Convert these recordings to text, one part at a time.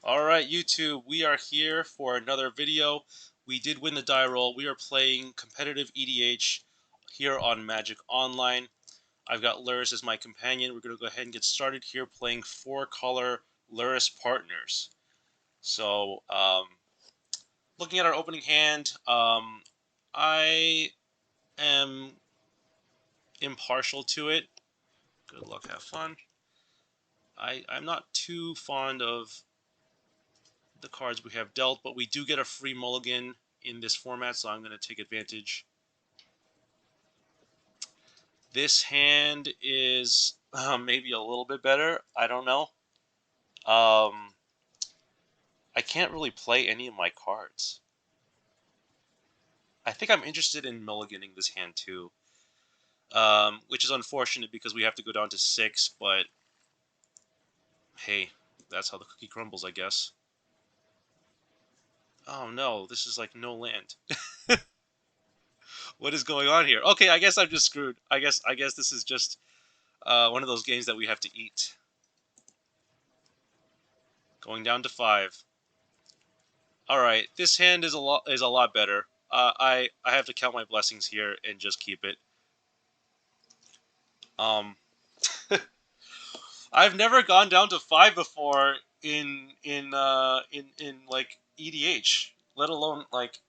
Alright, YouTube, we are here for another video. We did win the die roll. We are playing competitive EDH here on Magic Online. I've got Lurrus as my companion. We're going to go ahead and get started here playing 4-color Lurrus partners. So, looking at our opening hand, I am impartial to it. Good luck, have fun. I'm not too fond of the cards we have dealt, but we do get a free mulligan in this format, so I'm going to take advantage. This hand is maybe a little bit better. I don't know. I can't really play any of my cards. I think I'm interested in mulliganing this hand too, which is unfortunate because we have to go down to 6, but hey, that's how the cookie crumbles, I guess. Oh no, this is like no land. What is going on here? Okay, I guess I'm just screwed. I guess this is just one of those games that we have to eat. Going down to 5. All right, this hand is a lot better. I have to count my blessings here and just keep it. I've never gone down to 5 before in like EDH, let alone like.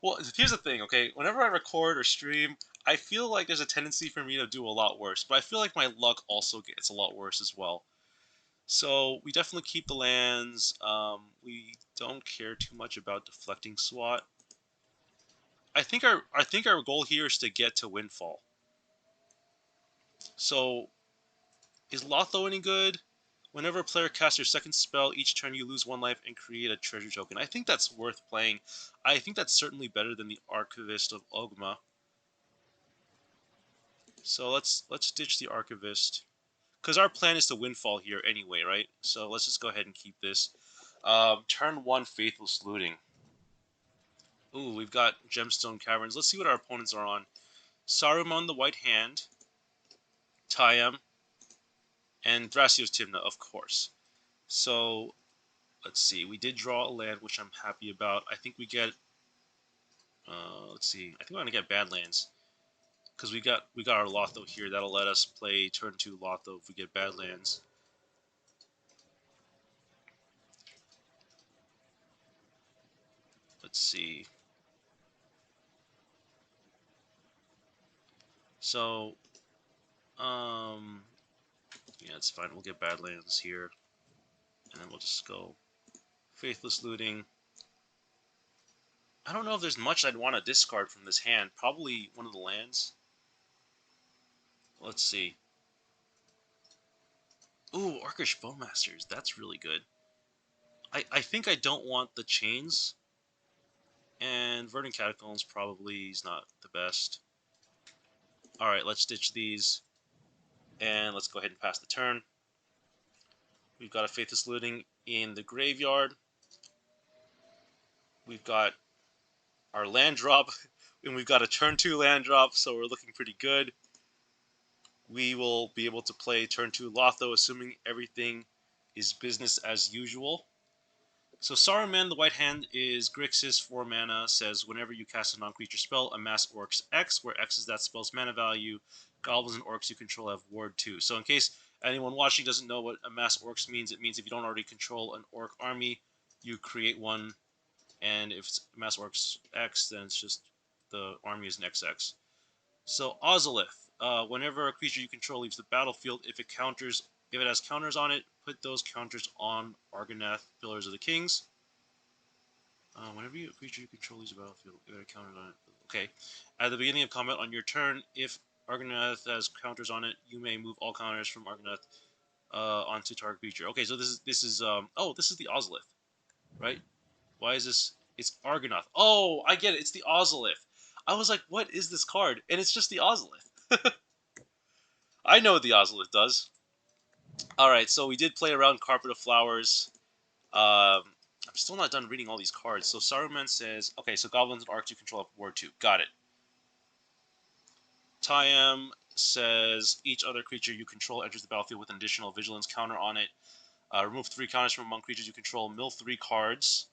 Well, here's the thing, okay? Whenever I record or stream, I feel like there's a tendency for me to do a lot worse, but I feel like my luck also gets a lot worse as well. So we definitely keep the lands. We don't care too much about deflecting SWAT. I think our goal here is to get to Windfall. So is Lotho any good? Whenever a player casts your second spell, each turn you lose 1 life and create a treasure token. I think that's worth playing. I think that's certainly better than the Archivist of Ogma. So let's ditch the Archivist. Because our plan is to Windfall here anyway, right? So let's just go ahead and keep this. Turn 1, Faithless Looting. Ooh, we've got Gemstone Caverns. Let's see what our opponents are on. Saruman the White Hand, Tayam, and Thrasios Tymna, of course. So, let's see. We did draw a land, which I'm happy about. I think we get... let's see. I think we're going to get Badlands. Because we got our Lotho here. That'll let us play turn 2 Lotho if we get Badlands. Let's see. So, yeah, it's fine. We'll get Badlands here. And then we'll just go Faithless Looting. I don't know if there's much I'd want to discard from this hand. Probably one of the lands. Let's see. Ooh, Orcish Bowmasters. That's really good. I think I don't want the chains. And Verdant Catacombs probably is not the best. Alright, let's ditch these. And let's go ahead and pass the turn. We've got a Faithless Looting in the graveyard. We've got our land drop. And we've got a turn 2 land drop, so we're looking pretty good. We will be able to play turn 2 Lotho, assuming everything is business as usual. So Saruman, the White Hand, is Grixis, 4 mana, says whenever you cast a non-creature spell, amass Orcs X, where X is that spell's mana value. Goblins and Orcs you control have Ward 2. So in case anyone watching doesn't know what amass Orcs means, it means if you don't already control an Orc army, you create one, and if it's amass Orcs X, then it's just the army is an XX. So Ozolith, whenever a creature you control leaves the battlefield, if it has counters on it, put those counters on Argonath, Pillars of the Kings. Whenever a creature you control leaves the battlefield, if it has counters on it. Okay. At the beginning of combat on your turn, if Argonath has counters on it, you may move all counters from Argonath onto target creature. Okay, so this is this is the Ozolith, right? Why is this? It's Argonath. Oh, I get it. It's the Ozolith. I was like, what is this card? And it's just the Ozolith. I know what the Ozolith does. Alright, so we did play around Carpet of Flowers. I'm still not done reading all these cards. So Saruman says, okay, so Goblins and Arcs you control have Ward 2. Got it. Tayam says, each other creature you control enters the battlefield with an additional Vigilance counter on it. Remove 3 counters from among creatures you control. Mill 3 cards.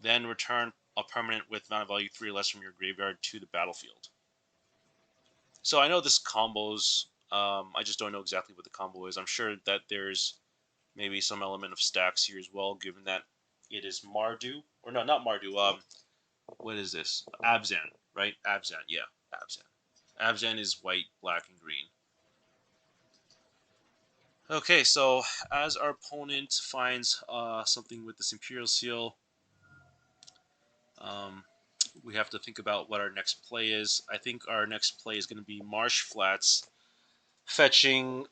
Then return a permanent with mana value 3 or less from your graveyard to the battlefield. So I know this combos. I just don't know exactly what the combo is. I'm sure that there's maybe some element of stacks here as well, given that it is Mardu. Or no, not Mardu. What is this? Abzan, right? Abzan, yeah. Abzan. Abzan is white, black, and green. Okay, so as our opponent finds something with this Imperial Seal, we have to think about what our next play is. I think our next play is going to be Marsh Flats, fetching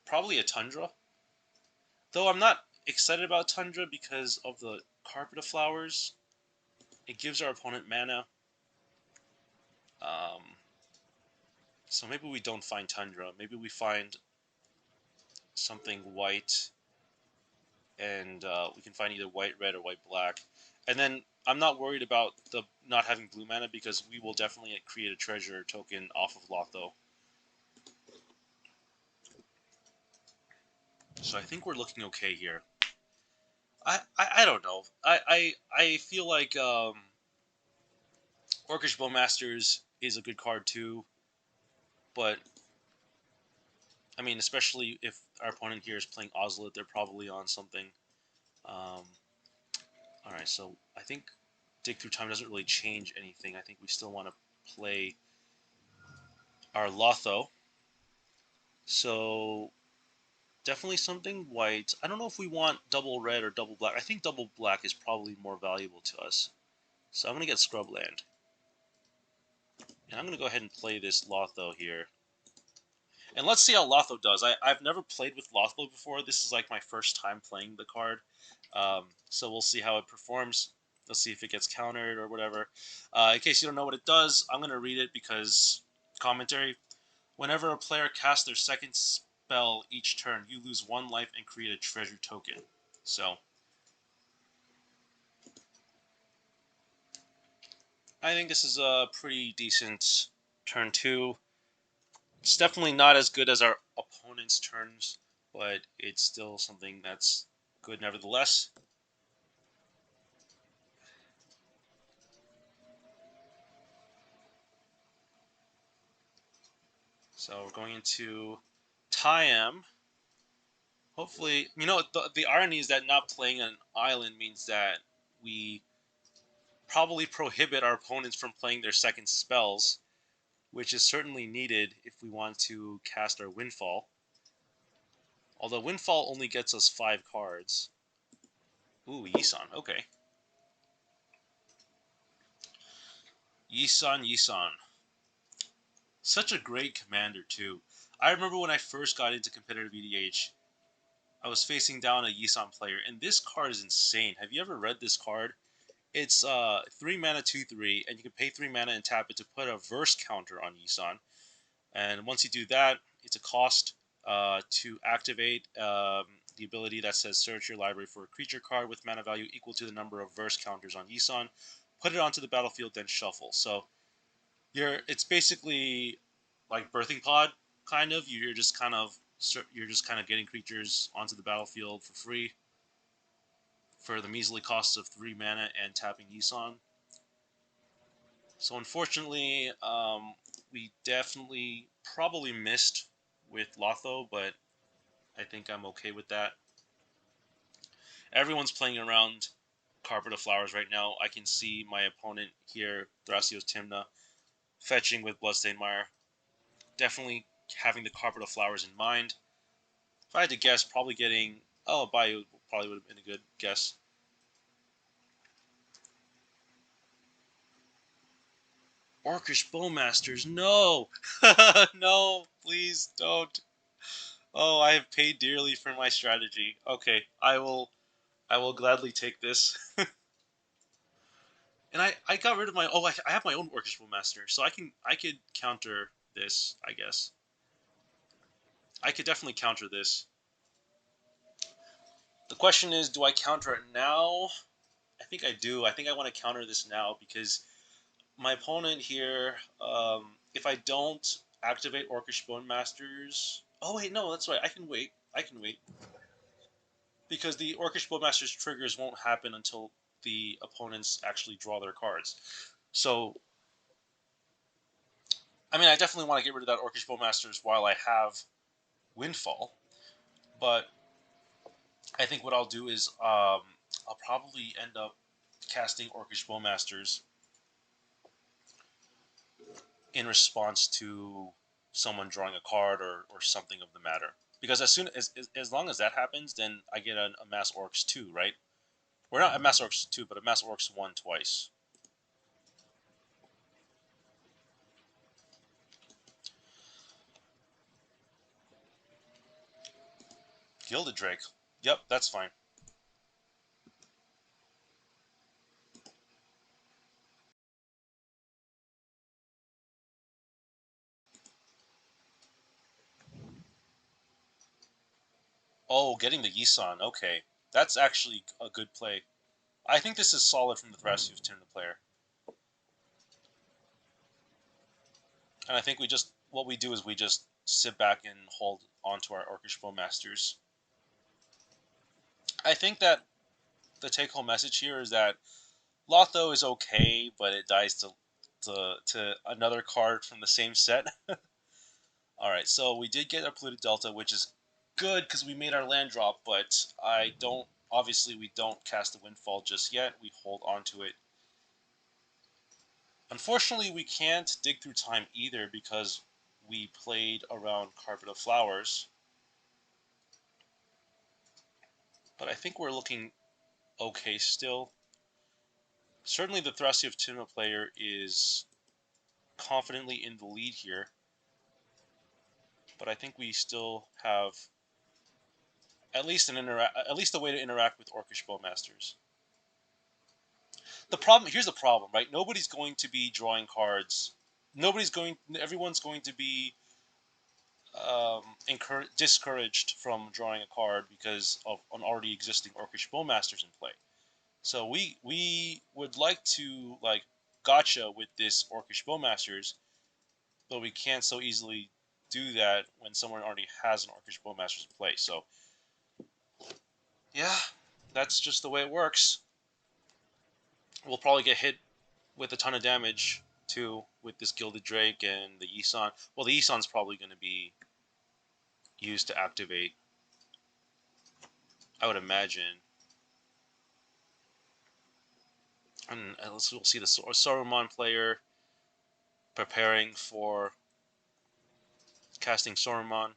probably a Tundra. Though I'm not excited about Tundra because of the Carpet of Flowers. It gives our opponent mana. Um, so maybe we don't find Tundra. Maybe we find something white, and we can find either white, red, or white, black. And then I'm not worried about the not having blue mana because we will definitely create a treasure token off of Lotho. So I think we're looking okay here. I don't know. I feel like Orcish Bowmasters is a good card too, but I mean, especially if our opponent here is playing Ozlet, they're probably on something. All right, so I think Dig Through Time doesn't really change anything. I think we still want to play our Lotho. So definitely something white. I don't know if we want double red or double black. I think double black is probably more valuable to us. So I'm going to get Scrubland. And I'm going to go ahead and play this Lotho here. And let's see how Lotho does. I've never played with Lotho before. This is like my first time playing the card. So we'll see how it performs. Let's see if it gets countered or whatever. In case you don't know what it does, I'm going to read it because commentary. Whenever a player casts their second spell each turn, you lose 1 life and create a treasure token. So I think this is a pretty decent turn 2. It's definitely not as good as our opponent's turns, but it's still something that's good nevertheless. So we're going into Tayam. Hopefully, you know, the irony is that not playing an island means that we probably prohibit our opponents from playing their second spells, which is certainly needed if we want to cast our Windfall. Although Windfall only gets us 5 cards. Ooh, Yisan, okay. Yisan. Such a great commander, too. I remember when I first got into competitive EDH, I was facing down a Yisan player, and this card is insane. Have you ever read this card? It's 3 mana, 2/3, and you can pay 3 mana and tap it to put a verse counter on Yisan. And once you do that, it's a cost to activate the ability that says search your library for a creature card with mana value equal to the number of verse counters on Yisan. Put it onto the battlefield, then shuffle. So it's basically like Birthing Pod, kind of. You're just kind of getting creatures onto the battlefield for free for the measly cost of 3 mana and tapping Yisan. So unfortunately, we definitely probably missed with Lotho, but I think I'm okay with that. Everyone's playing around Carpet of Flowers right now. I can see my opponent here, Thrasios Tymna, fetching with Bloodstained Mire. Definitely having the Carpet of Flowers in mind. If I had to guess, probably getting... Oh, Bayou probably would have been a good guess. Orcish Bowmasters, no! No, please don't. Oh, I have paid dearly for my strategy. Okay, I will gladly take this. And I got rid of my I have my own Orcish Bowmaster, so I could counter this, I guess. I could definitely counter this. The question is, do I counter it now? I think I do. I think I want to counter this now because my opponent here, if I don't activate Orcish Bowmasters, Oh wait, no, that's right. I can wait. I can wait because the Orcish Bowmaster's triggers won't happen until the opponents actually draw their cards. So, I mean, I definitely want to get rid of that Orcish Bowmasters while I have Windfall, but I think what I'll do is I'll probably end up casting Orcish Bowmasters in response to someone drawing a card or something of the matter. Because as long as that happens, then I get a Mass Orcs 2, right? We're not a Mass Orcs 2, but a Mass Orcs 1 twice. Gilded Drake. Yep, that's fine. Oh, getting the Yisan. Okay. That's actually a good play. I think this is solid from the Thrasios Tymna player. And I think what we do is we just sit back and hold onto our Orcish Bowmasters. I think that the take-home message here is that Lotho is okay, but it dies to another card from the same set. Alright, so we did get a Polluted Delta, which is good because we made our land drop, but obviously we don't cast the Windfall just yet. We hold on to it. Unfortunately, we can't dig through time either because we played around Carpet of Flowers. But I think we're looking okay still. Certainly the Thrasios Tymna player is confidently in the lead here. But I think we still have at least a way to interact with Orcish Bowmasters. Here's the problem, right? Nobody's going to be drawing cards. Everyone's going to be discouraged from drawing a card because of an already existing Orcish Bowmasters in play. So we would like to gotcha with this Orcish Bowmasters, but we can't so easily do that when someone already has an Orcish Bowmasters in play. So yeah, that's just the way it works. We'll probably get hit with a ton of damage too with this Gilded Drake and the Yisan. Well, the Yisan's probably going to be used to activate, I would imagine. And we'll see the Saruman player preparing for casting Saruman.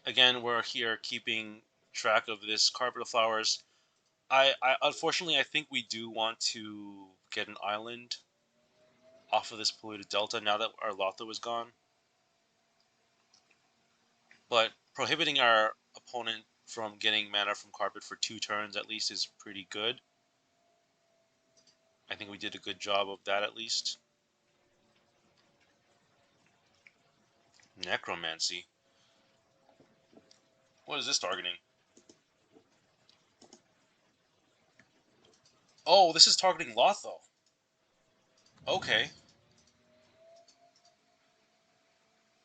Again, we're here keeping track of this Carpet of Flowers. I unfortunately I think we do want to get an island off of this polluted delta now that our Lotho is gone. But prohibiting our opponent from getting mana from Carpet for 2 turns at least is pretty good. I think we did a good job of that at least. Necromancy. What is this targeting? Oh, this is targeting Lotho. Okay.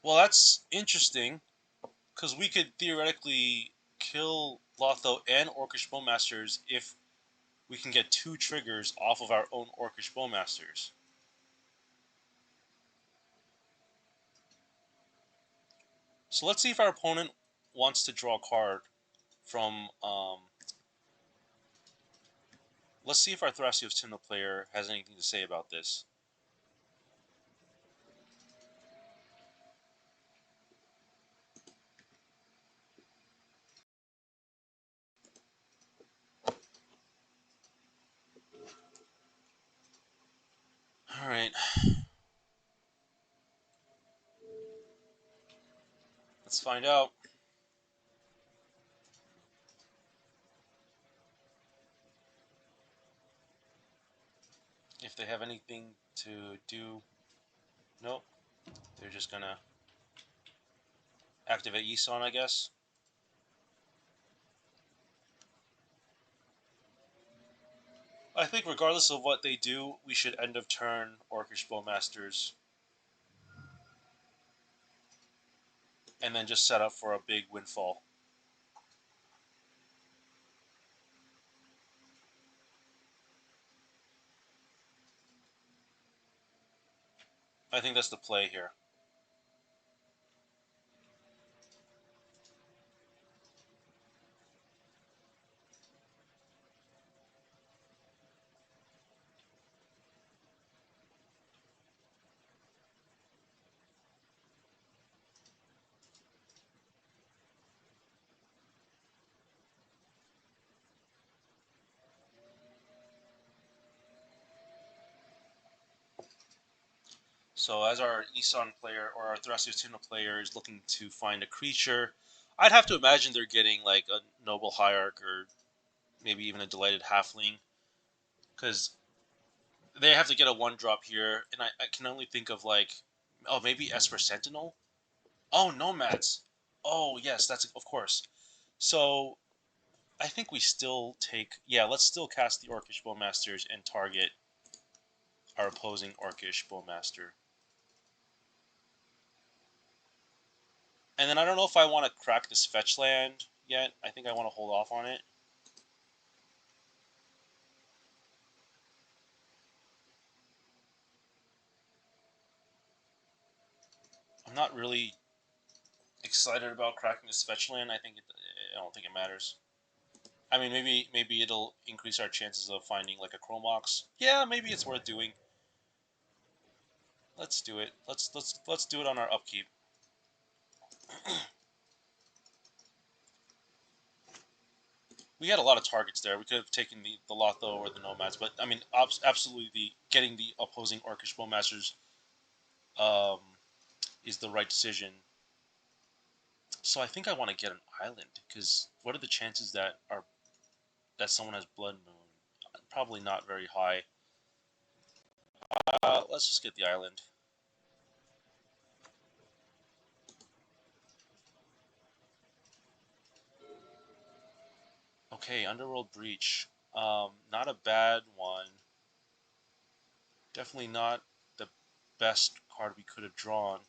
Well, that's interesting, because we could theoretically kill Lotho and Orcish Bowmasters if we can get 2 triggers off of our own Orcish Bowmasters. So let's see if our opponent wants to draw a card from... let's see if our Thrasios Tymna player has anything to say about this. Alright. Let's find out. If they have anything to do. Nope. They're just gonna activate Yisan, I guess. I think regardless of what they do, we should end of turn Orcish Bowmasters. and then just set up for a big windfall. I think that's the play here. So as our Isan player or our Thrasios Tymna player is looking to find a creature, I'd have to imagine they're getting like a Noble Hierarch or maybe even a Delighted Halfling, because they have to get a 1-drop here, and I can only think of like, oh, maybe Esper Sentinel? Oh, Nomads! Oh, yes, that's, of course. So, I think we still take, yeah, let's still cast the Orcish Bowmasters and target our opposing Orcish Bowmaster. And then I don't know if I want to crack this fetch land yet. I think I want to hold off on it. I'm not really excited about cracking this fetch land. I don't think it matters. I mean, maybe it'll increase our chances of finding like a Chromox. Yeah, maybe it's worth doing. Let's do it. Let's do it on our upkeep. We had a lot of targets there. We could have taken the Lotho or the Nomads, but I mean, absolutely, getting the opposing Orcish Bowmasters um, is the right decision. So I think I want to get an island, because what are the chances that someone has Blood Moon? Probably not very high. Let's just get the island. Okay, Underworld Breach. Not a bad one. Definitely not the best card we could have drawn.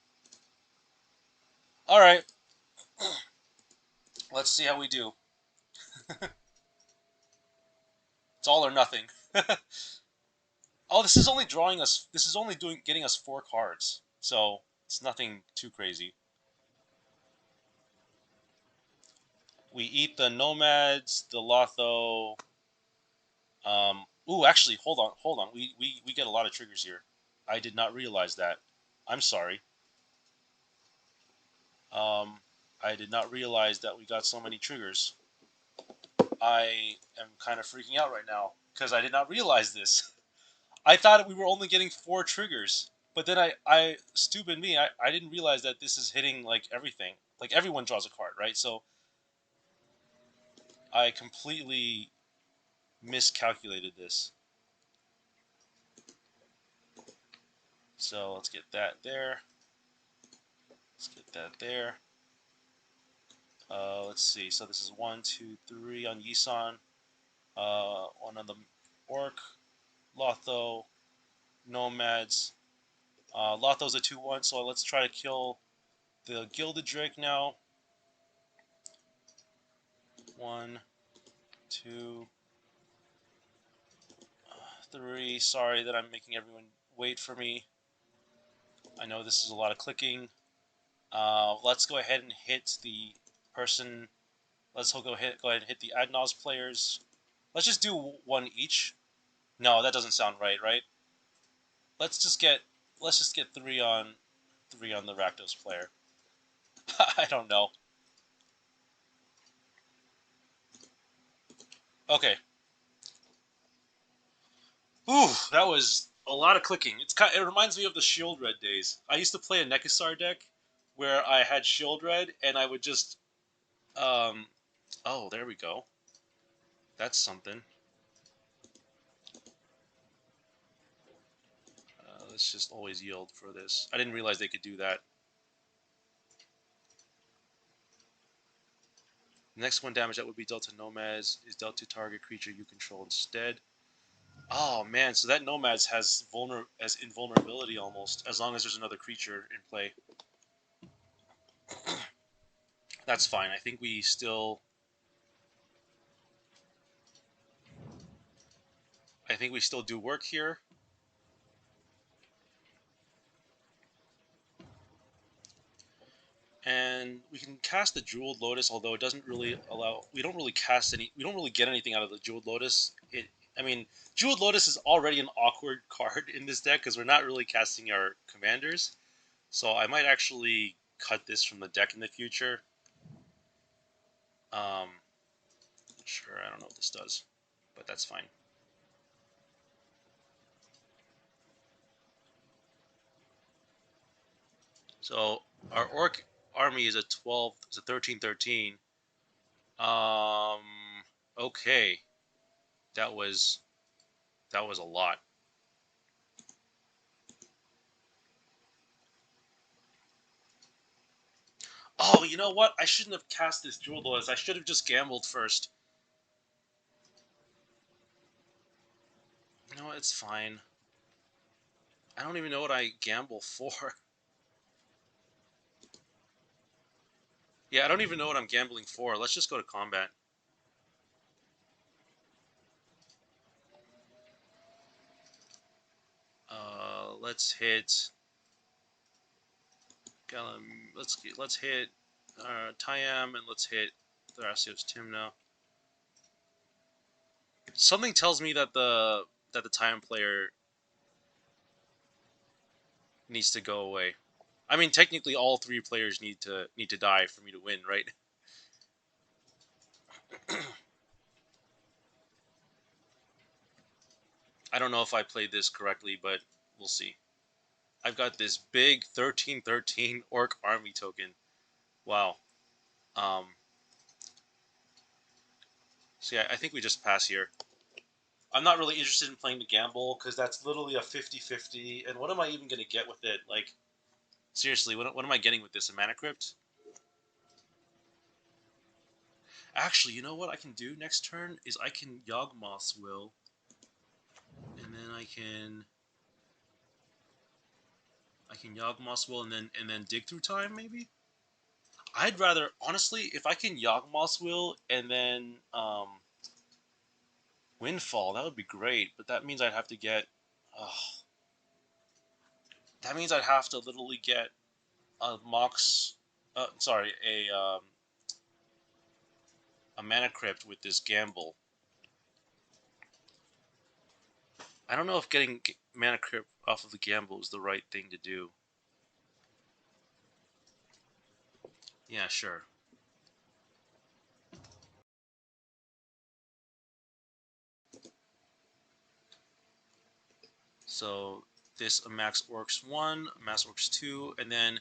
All right, let's see how we do. It's all or nothing. Oh, this is only drawing us. This is only getting us 4 cards, so it's nothing too crazy. We eat the Nomads, the Lotho. Ooh, actually, hold on. We get a lot of triggers here. I did not realize that. I'm sorry. I did not realize that we got so many triggers. I am kind of freaking out right now because I did not realize this. I thought we were only getting 4 triggers, but then stupid me, I didn't realize that this is hitting like everything. Like everyone draws a card, right? So I completely miscalculated this. So let's get that there. Let's get that there. Let's see. So this is 1, 2, 3 on Yisan. 1 on the Orc, Lotho, Nomads. Lotho's a 2/1, so let's try to kill the Gilded Drake now. 1, 2, 3. Sorry that I'm making everyone wait for me. I know this is a lot of clicking. Let's go ahead and hit the person. Let's go ahead and hit the Adnos players. Let's just do 1 each. No, that doesn't sound right, right? Let's just get 3 on the Rakdos player. I don't know. Okay. Ooh, that was a lot of clicking. It reminds me of the Shield Red days. I used to play a Nekasar deck where I had Shield Red and I would just oh, there we go. That's something. Let's just always yield for this. I didn't realize they could do that. The next 1 damage that would be dealt to Nomads is dealt to target creature you control instead. Oh man, so that Nomads has invulnerability almost, as long as there's another creature in play. That's fine. I think we still do work here. And we can cast the Jeweled Lotus, although it doesn't really allow. We don't really cast any. We don't really get anything out of the Jeweled Lotus. I mean, Jeweled Lotus is already an awkward card in this deck because we're not really casting our commanders. So I might actually cut this from the deck in the future. Um, sure, I don't know what this does, but that's fine. So our Orc army is a 12. It's a 13-13. Okay, that was a lot. Oh, you know what? I shouldn't have cast this Jewel Lotus. I should have just gambled first. You know what? It's fine. I don't even know what I gamble for. Yeah, I don't even know what I'm gambling for. Let's just go to combat. Let's hit. Let's hit Tayam and let's hit Thrasios Tymna. Something tells me that the Tayam player needs to go away. I mean, technically, all three players need to die for me to win, right? I don't know if I played this correctly, but we'll see. I've got this big 13-13 Orc army token. Wow. So yeah, I think we just pass here. I'm not really interested in playing the gamble because that's literally a 50-50. And what am I even going to get with it? Like, seriously, what am I getting with this? A mana crypt? Actually, you know what I can do next turn is I can Yawgmoth's Will, and then I can Yawgmoth's Will and then Dig Through Time maybe. I'd rather honestly if I can Yawgmoth's Will and then Windfall, that would be great. But that means I'd have to get. That means I'd have to literally get a Mox. Sorry, a Mana Crypt with this gamble. I don't know if getting Mana Crypt off of the gamble is the right thing to do. Yeah, sure. So this Max Orcs 1, Max Orcs 2, and then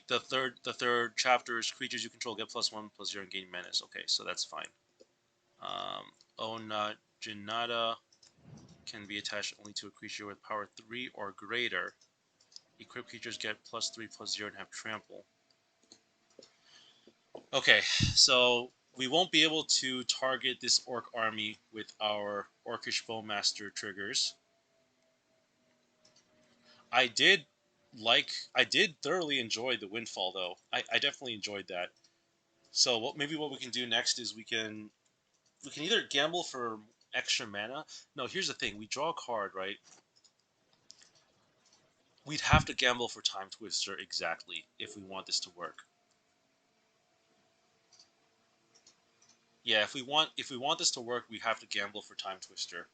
the third chapter is creatures you control get +1/+0 and gain menace. Okay, so that's fine. Ona Janata can be attached only to a creature with power 3 or greater. Equipped creatures get +3/+0 and have trample. Okay, so we won't be able to target this Orc army with our Orcish Bowmaster triggers. I did thoroughly enjoy the Windfall though. I definitely enjoyed that. So maybe what we can do next is we can either gamble for extra mana. No, here's the thing: we draw a card, right? We'd have to gamble for Time Twister exactly if we want this to work. Yeah, if we want this to work, we have to gamble for Time Twister.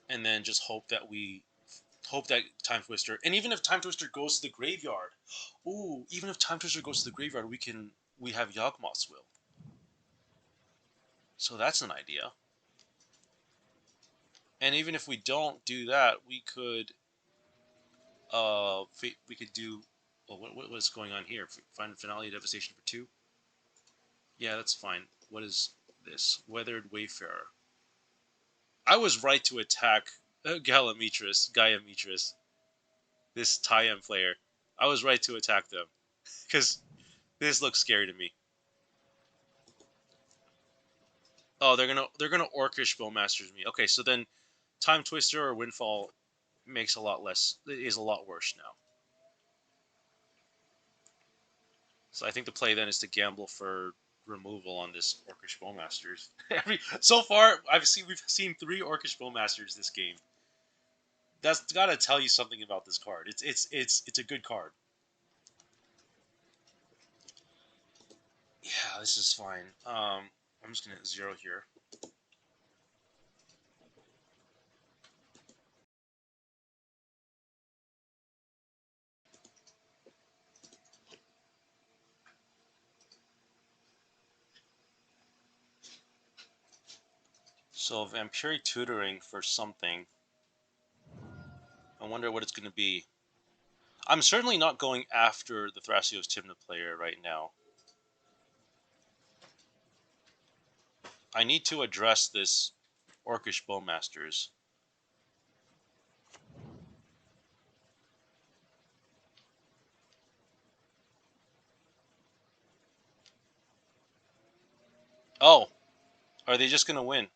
And then just hope that Time Twister, and even if Time Twister goes to the graveyard, even if Time Twister goes to the graveyard, we have Yawgmoth's Will. So that's an idea. And even if we don't do that, we could do. Well, what's going on here? Find Finale Devastation for 2. Yeah, that's fine. What is this? Weathered Wayfarer. I was right to attack Gaiametris, this Tayam player. I was right to attack them because this looks scary to me. Oh, they're gonna Orcish Bowmasters me. Okay, so then Time Twister or Windfall makes a lot less. It is a lot worse now. So I think the play then is to gamble for removal on this Orcish Bowmasters. So far, we've seen 3 Orcish Bowmasters this game. That's gotta tell you something about this card. It's a good card. Yeah, this is fine. I'm just gonna 0 here. So Vampiric Tutoring for something. I wonder what it's gonna be. I'm certainly not going after the Thrasios Tymna player right now. I need to address this Orcish Bowmasters. Oh, are they just gonna win?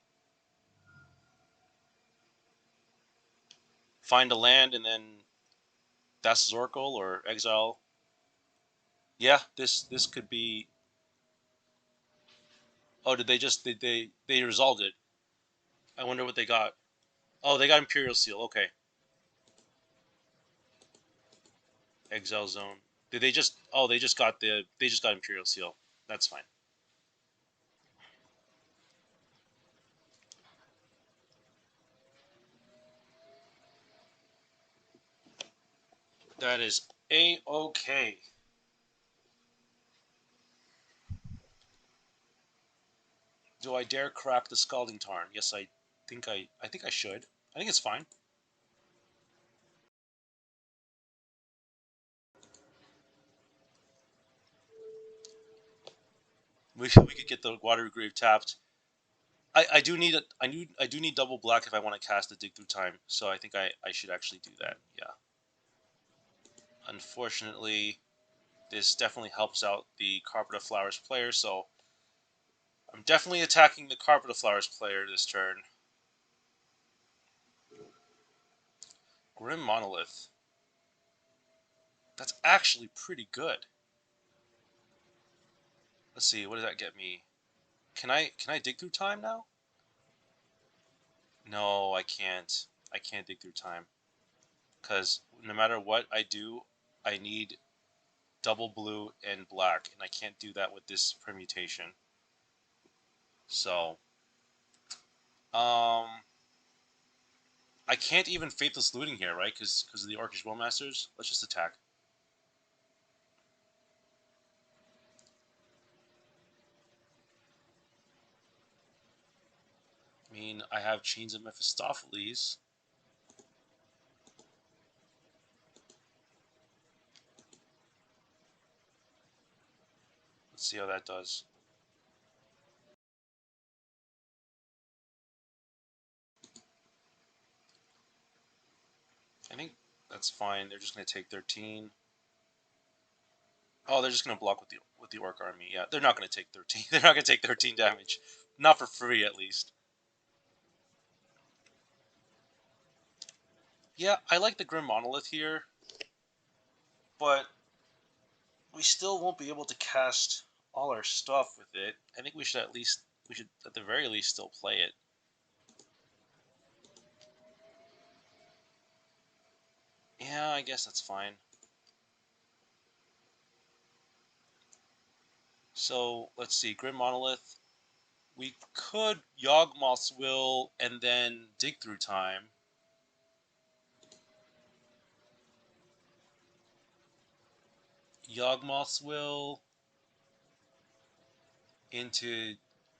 Find a land and then that's Zorkel or Exile? Yeah, this could be. Oh, did they just they resolved it? I wonder what they got. Oh, they got Imperial Seal. Okay, Exile Zone. Did they just? Oh, they just got Imperial Seal. That's fine. That is A-okay. Do I dare crack the Scalding Tarn? Yes, I think I should. I think it's fine. We could get the Watery Grave tapped. I do need I do need double black if I want to cast the Dig Through Time. So I think I should actually do that. Yeah. Unfortunately, this definitely helps out the Carpet of Flowers player. So I'm definitely attacking the Carpet of Flowers player this turn. Grim Monolith. That's actually pretty good. Let's see, what does that get me? Can I dig through time now? No, I can't. I can't dig through time. Because no matter what I do, I need double blue and black, and I can't do that with this permutation. So, um, I can't even Faithless Looting here, right? Because of the Orcish Bowmasters. Let's just attack. I mean, I have Chains of Mephistopheles. Let's see how that does. I think that's fine. They're just going to take 13. Oh, they're just going to block with the Orc Army. Yeah, they're not going to take 13. They're not going to take 13 damage. Not for free, at least. Yeah, I like the Grim Monolith here, but we still won't be able to cast all our stuff with it. I think we should at the very least still play it. Yeah, I guess that's fine. So let's see, Grim Monolith. We could Yawgmoth's Will and then Dig Through Time. Yawgmoth's Will into.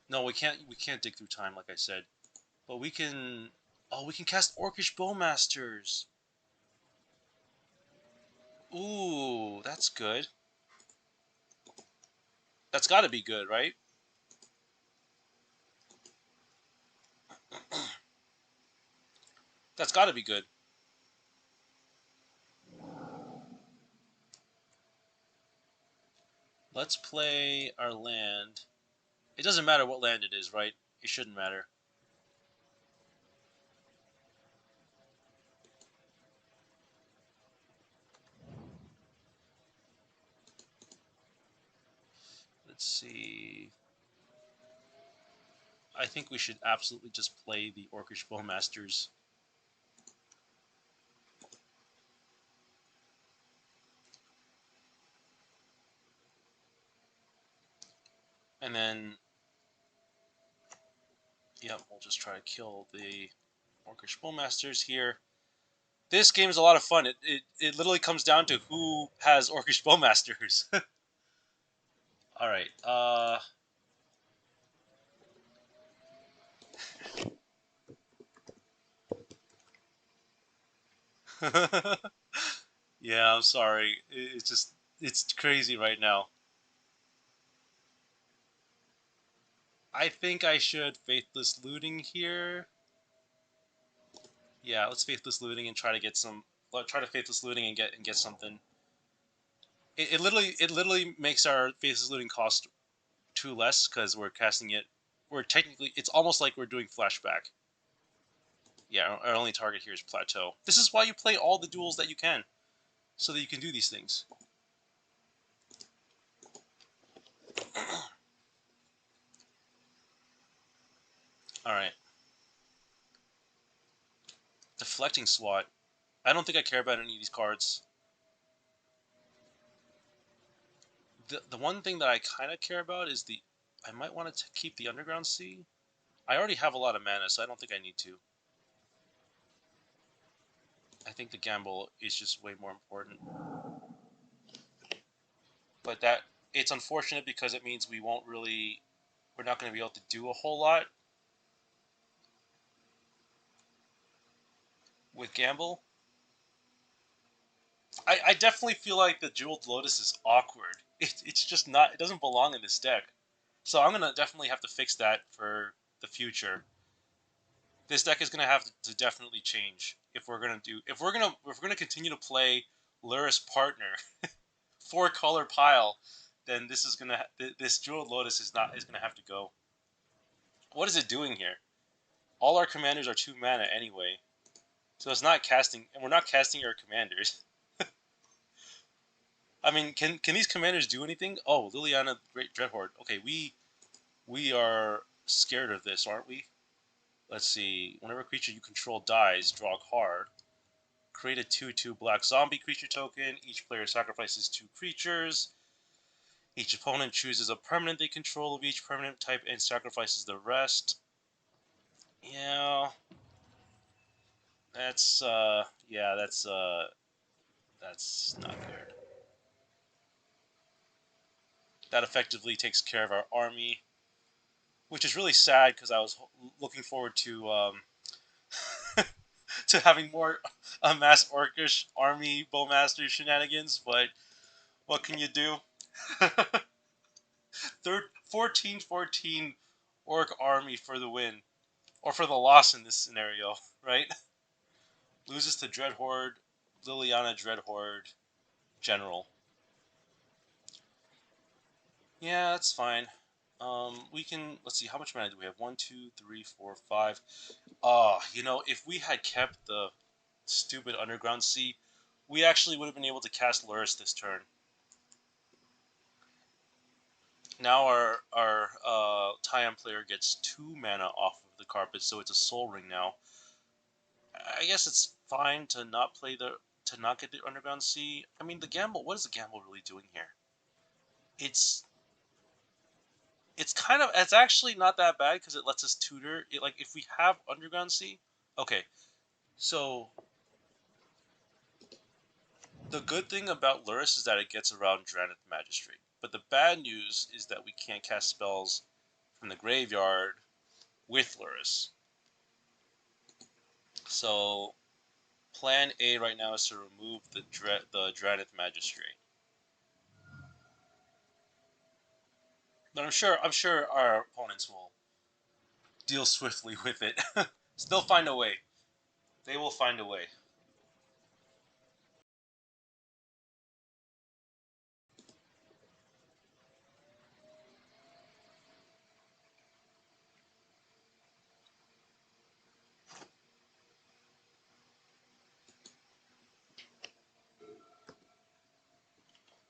No, we can't dig through time like I said. But we can. Oh, we can cast Orcish Bowmasters. Ooh, that's good. That's got to be good, right? That's got to be good. Let's play our land. It doesn't matter what land it is, right? It shouldn't matter. see. I think we should absolutely just play the Orcish Bowmasters. And then, yep, we'll just try to kill the Orcish Bowmasters here. This game is a lot of fun. It literally comes down to who has Orcish Bowmasters. All right. Yeah, I'm sorry. It's crazy right now. I think I should Faithless Looting here. Yeah, let's Faithless Looting and try to get some. Try to Faithless Looting and get something. It literally makes our Faithless Looting cost 2 less because we're casting it. We're technically, it's almost like we're doing Flashback. Yeah, our only target here is Plateau. This is why you play all the duels that you can, so that you can do these things. All right. Deflecting SWAT. I don't think I care about any of these cards. The one thing that I kind of care about is I might want to keep the Underground Sea. I already have a lot of mana, so I don't think I need to. I think the gamble is just way more important. But it's unfortunate because it means we're not going to be able to do a whole lot with gamble. I definitely feel like the Jeweled Lotus is awkward. It's just not. It doesn't belong in this deck. So I'm gonna definitely have to fix that for the future. This deck is gonna have to definitely change if we're gonna continue to play Lurrus Partner 4-color pile, then this Jeweled Lotus is gonna have to go. What is it doing here? All our commanders are 2 mana anyway, so it's not casting, and we're not casting our commanders. I mean, can these commanders do anything? Oh, Liliana, Great Dreadhorde. Okay, we are scared of this, aren't we? Let's see. Whenever a creature you control dies, draw a card. Create a 2/2 black zombie creature token. Each player sacrifices 2 creatures. Each opponent chooses a permanent they control of each permanent type and sacrifices the rest. Yeah, yeah, that's not good. That effectively takes care of our army, which is really sad because I was looking forward to having more mass orcish army bowmaster shenanigans, but what can you do? 14-14 orc army for the win, or for the loss in this scenario, right? Loses to Dreadhorde, Liliana Dreadhorde, General. Yeah, that's fine. We can, let's see, how much mana do we have? 1, 2, 3, 4, 5. If we had kept the stupid Underground Sea, we actually would have been able to cast Lurrus this turn. Now our Tayam player gets 2 mana off of the carpet, so it's a Soul Ring now. I guess it's fine to not get the Underground Sea. I mean, the gamble. What is the gamble really doing here? It's it's actually not that bad because it lets us tutor it. Like if we have Underground Sea, okay. So the good thing about Lurrus is that it gets around Dranith Magistrate, but the bad news is that we can't cast spells from the graveyard with Lurrus. So Plan A right now is to remove the Dranith Magistrate. But I'm sure our opponents will deal swiftly with it. So they'll find a way. They will find a way.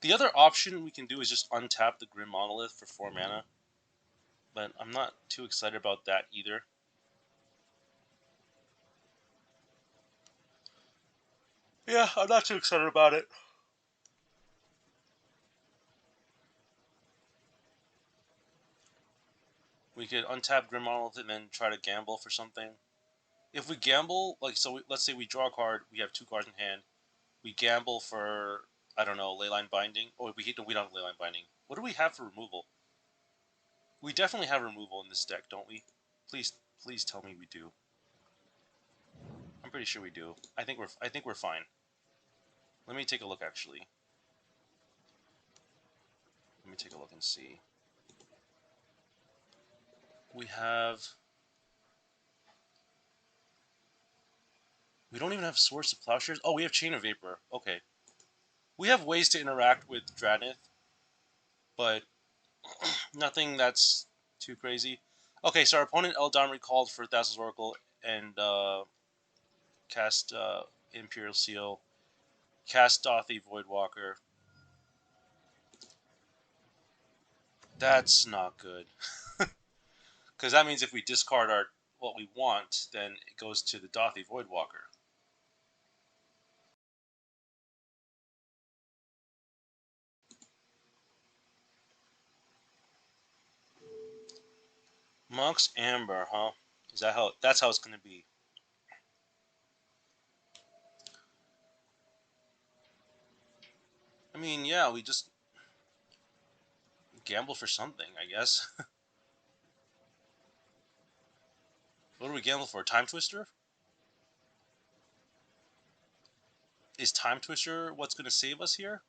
The other option we can do is just untap the Grim Monolith for 4 mana. But I'm not too excited about that either. Yeah, I'm not too excited about it. We could untap Grim Monolith and then try to gamble for something. If we gamble, like, so let's say we draw a card, we have 2 cards in hand. We gamble for, I don't know, Leyline Binding. Oh, we don't have Leyline Binding. What do we have for removal? We definitely have removal in this deck, don't we? Please tell me we do. I'm pretty sure we do. I think we're fine. Let me take a look actually. Let me take a look and see. We don't even have Swords to Plowshares. Oh, we have Chain of Vapor. Okay. We have ways to interact with Dranith, but nothing that's too crazy. Okay, so our opponent Eldon recalled for Thassa's Oracle and cast Imperial Seal, cast Dothy Voidwalker. That's not good. Because that means if we discard what we want, then it goes to the Dothy Voidwalker. Monk's Amber, huh? Is that how? That's how it's gonna be. I mean, yeah, we just gamble for something, I guess. What do we gamble for? Time Twister? Is Time Twister what's gonna save us here?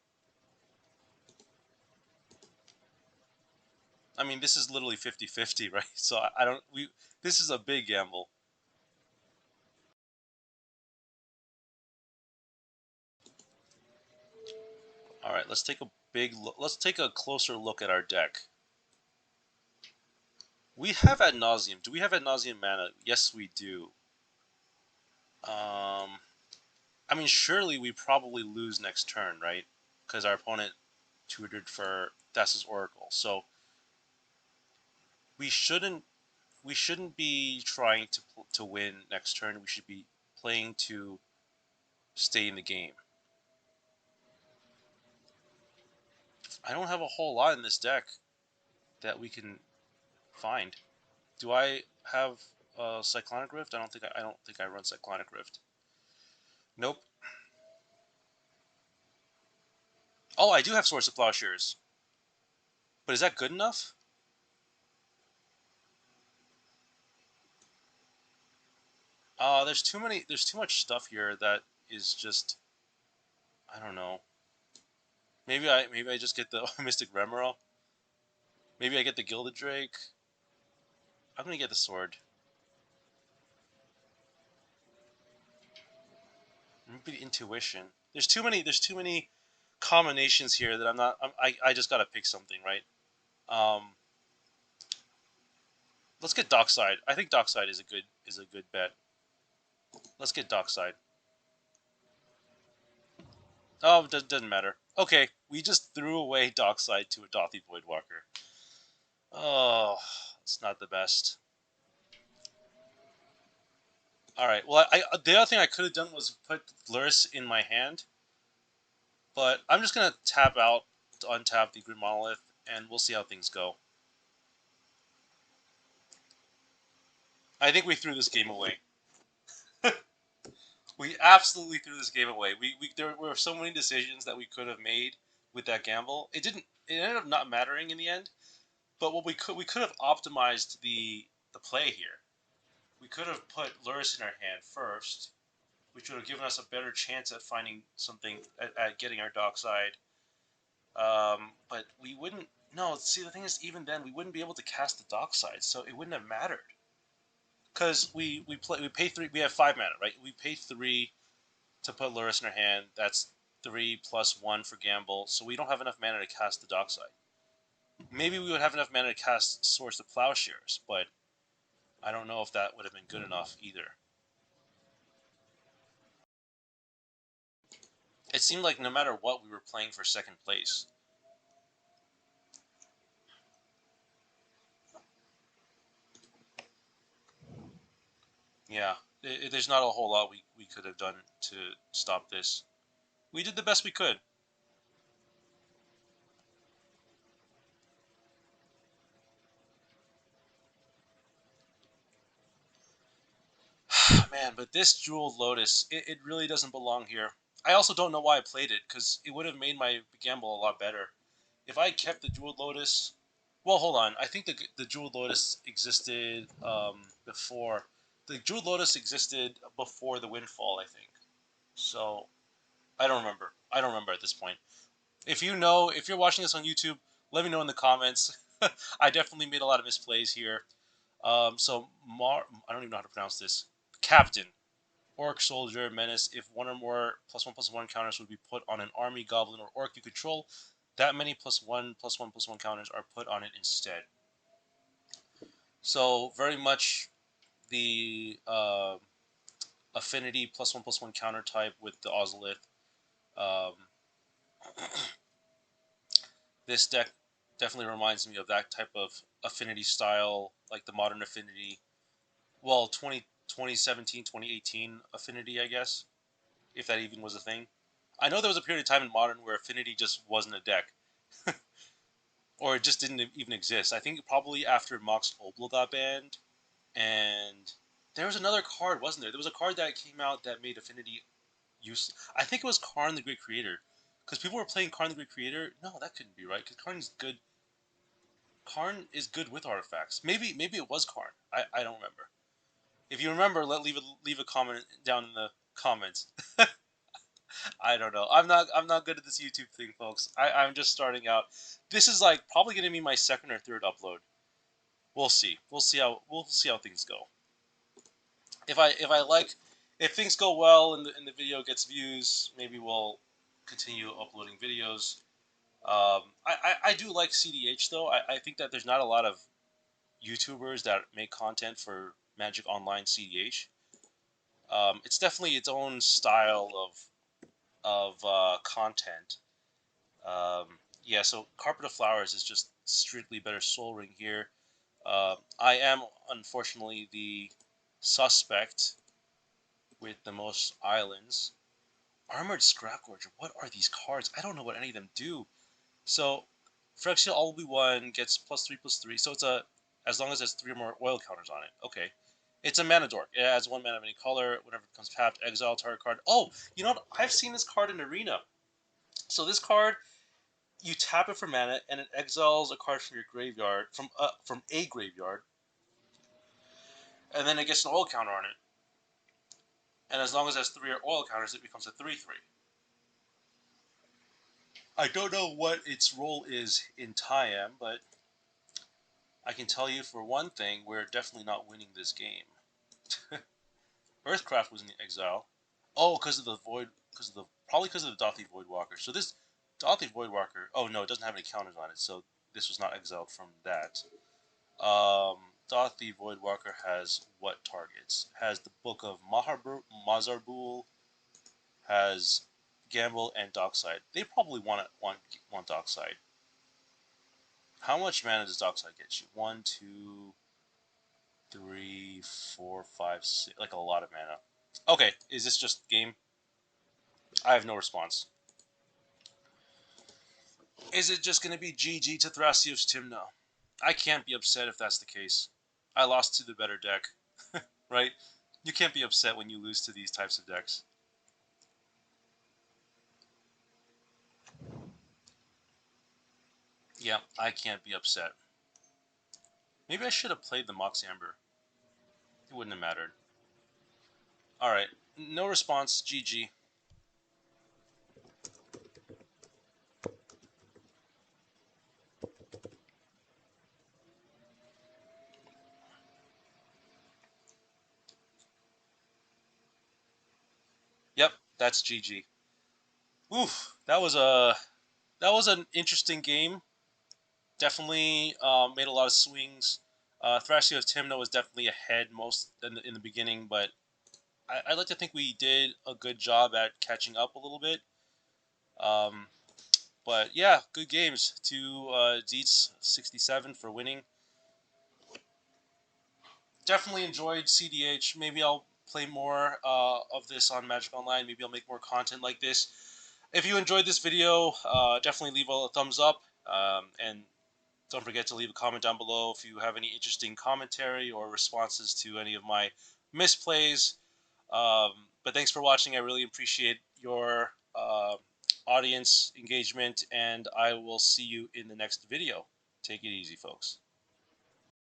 I mean, this is literally 50-50, right? So I don't. This is a big gamble. All right, let's take a big look. Let's take a closer look at our deck. We have Ad Nauseam. Do we have Ad Nauseam mana? Yes, we do. I mean, surely we probably lose next turn, right? Because our opponent tutored for Thassa's Oracle. So we shouldn't be trying to win next turn. We should be playing to stay in the game. I don't have a whole lot in this deck that we can find. Do I have Cyclonic Rift? I don't think I run Cyclonic Rift. Nope. Oh, I do have Swords of Plowshares. But is that good enough? There's too much stuff here that is just, I don't know. Maybe I just get the Mystic Remoral. Maybe I get the Gilded Drake. I'm gonna get the sword. Maybe the Intuition. There's too many combinations here that I'm not. I just gotta pick something, right? Let's get Dockside. I think Dockside is a good bet. Let's get Dockside. Oh, it doesn't matter. Okay, we just threw away Dockside to a Dothy Voidwalker. Oh, it's not the best. All right. Well, the other thing I could have done was put Lurrus in my hand, but I'm just gonna tap out to untap the Grim Monolith, and we'll see how things go. I think we threw this game away. We absolutely threw this game away. There were so many decisions that we could have made with that gamble. It didn't. It ended up not mattering in the end. But what we could have optimized the play here. We could have put Lurrus in our hand first, which would have given us a better chance at finding something at getting our Dockside. But we wouldn't. No, see, the thing is, even then, we wouldn't be able to cast the Dockside, so it wouldn't have mattered. Because we pay 3. We have 5 mana, right? We pay 3 to put Lurrus in our hand. That's 3 plus 1 for gamble. So we don't have enough mana to cast the Dockside. Maybe we would have enough mana to cast Swords to Plowshares, but I don't know if that would have been good enough either. It seemed like no matter what, we were playing for second place. Yeah, there's not a whole lot we could have done to stop this. We did the best we could. Man, but this Jeweled Lotus, it really doesn't belong here. I also don't know why I played it, because it would have made my gamble a lot better. If I kept the Jeweled Lotus... Well, hold on. I think the Jeweled Lotus existed before. The Jeweled Lotus existed before the Windfall, I think. So, I don't remember. I don't remember at this point. If you know, if you're watching this on YouTube, let me know in the comments. I definitely made a lot of misplays here. I don't even know how to pronounce this. Captain. Orc, Soldier, Menace. If one or more +1/+1 counters would be put on an army, goblin, or orc you control, that many +1/+1/+1 counters are put on it instead. So very much the affinity +1/+1 counter type with the Ozolith. Um, this deck definitely reminds me of that type of affinity style, like the modern affinity. Well, 2017, 2018 affinity, I guess, if that even was a thing. I know there was a period of time in modern where affinity just wasn't a deck, or it just didn't even exist. I think probably after Mox Obel got banned, and there was another card, wasn't there? There was a card that came out that made affinity useless. I think it was Karn the Great Creator, because people were playing Karn the Great Creator. No, that couldn't be right, because Karn's good. Karn is good with artifacts. Maybe it was Karn. I don't remember. If you remember, leave a comment down in the comments. I don't know. I'm not good at this YouTube thing, folks. I'm just starting out. This is like probably gonna be my second or third upload. We'll see. We'll see how things go. If things go well and the video gets views, maybe we'll continue uploading videos. I do like cEDH though. I think that there's not a lot of YouTubers that make content for Magic Online cEDH. It's definitely its own style of content. Yeah, so Carpet of Flowers is just strictly better Soul Ring here. I am unfortunately the suspect with the most islands. Armored Scrapgorger. What are these cards? I don't know what any of them do. So Phyrexia all will be one gets +3/+3. So it's a as long as there's 3 or more oil counters on it. Okay. It's a mana dork. It adds 1 mana of any color. Whenever it becomes tapped, exile target card. Oh, you know what? I've seen this card in Arena. So this card, you tap it for mana, and it exiles a card from your graveyard, from a graveyard, and then it gets an oil counter on it. And as long as it has 3 oil counters, it becomes a 3/3. I don't know what its role is in Tayam, but I can tell you for one thing, we're definitely not winning this game. Earthcraft was in exile. Oh, because of the void, probably because of the Dothi Voidwalker. So this Dothi Voidwalker. Oh no, it doesn't have any counters on it, so this was not exiled from that. Dothi Voidwalker has what targets? Has the Book of Mazarbul, has Gamble and Dockside. They probably want Dockside. How much mana does Dockside get you? 1, 2, 3, 4, 5, 6. Like a lot of mana. Okay, is this just game? I have no response. Is it just going to be GG to Thrasios Tymna? I can't be upset if that's the case. I lost to the better deck, right? You can't be upset when you lose to these types of decks. Yeah, I can't be upset. Maybe I should have played the Mox Amber. It wouldn't have mattered. Alright, no response, GG. Yep, that's GG. Oof, that was an interesting game. Definitely made a lot of swings. Thrasios Tymna was definitely ahead most in the beginning, but I'd like to think we did a good job at catching up a little bit. But yeah, good games to Dietz 67 for winning. Definitely enjoyed cEDH. Maybe I'll play more of this on Magic Online. Maybe I'll make more content like this. If you enjoyed this video, definitely leave a thumbs up. And don't forget to leave a comment down below if you have any interesting commentary or responses to any of my misplays. But thanks for watching. I really appreciate your audience engagement, and I will see you in the next video. Take it easy, folks.